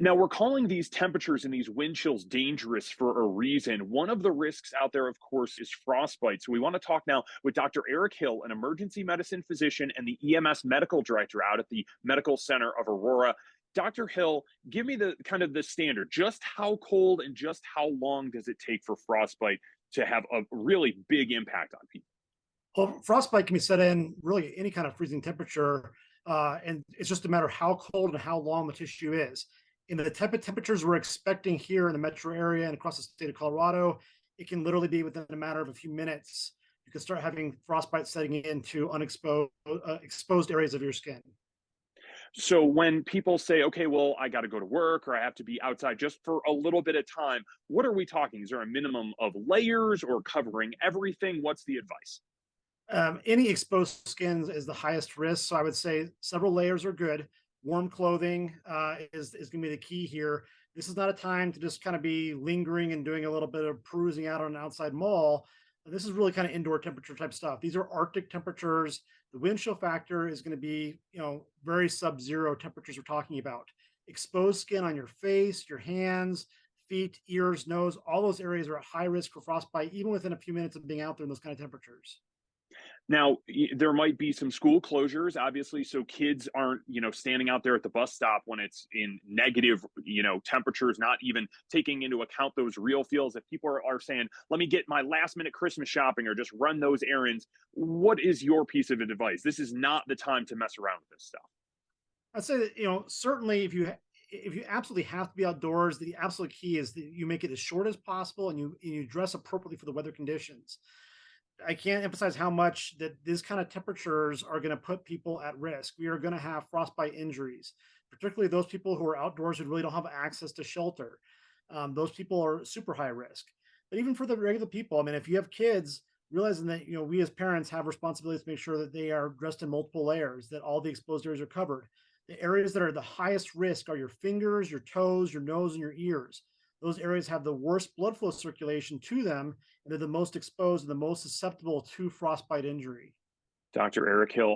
Now, we're calling these temperatures and these wind chills dangerous for a reason. One of the risks out there, of course, is frostbite. So, we want to talk now with Dr. Eric Hill, an emergency medicine physician and the EMS medical director out at the Medical Center of Aurora. Dr. Hill, give me the kind of the standard. Just how cold and just how long does it take for frostbite to have a really big impact on people? Well, frostbite can be set in really any kind of freezing temperature, and it's just a matter of how cold and how long the tissue is. In the type of temperatures we're expecting here in the metro area and across the state of Colorado, it can literally be within a matter of a few minutes. You can start having frostbite setting into exposed areas of your skin. So when people say, okay, well, I got to go to work or I have to be outside just for a little bit of time, what are we talking? Is there a minimum of layers or covering everything? What's the advice? Any exposed skins is the highest risk. So I would say several layers are good. Warm clothing is going to be the key here. This is not a time to just kind of be lingering and doing a little bit of perusing out on an outside mall. This is really kind of indoor temperature type stuff. These are Arctic temperatures. The wind chill factor is going to be, very sub-zero temperatures we're talking about. Exposed skin on your face, your hands, feet, ears, nose, all those areas are at high risk for frostbite, even within a few minutes of being out there in those kind of temperatures. Now, there might be some school closures, obviously, so kids aren't, standing out there at the bus stop when it's in negative, temperatures, not even taking into account those real feels. If people are saying, let me get my last minute Christmas shopping or just run those errands, what is your piece of advice? This is not the time to mess around with this stuff. I'd say that, certainly if you absolutely have to be outdoors, the absolute key is that you make it as short as possible and you dress appropriately for the weather conditions. I can't emphasize how much that these kind of temperatures are going to put people at risk. We are going to have frostbite injuries, particularly those people who are outdoors who really don't have access to shelter. Those people are super high risk. But even for the regular people, I mean, if you have kids, realizing that we as parents have responsibilities to make sure that they are dressed in multiple layers, that all the exposed areas are covered. The areas that are the highest risk are your fingers, your toes, your nose, and your ears. Those areas have the worst blood flow circulation to them, and they're the most exposed and the most susceptible to frostbite injury. Dr. Eric Hill,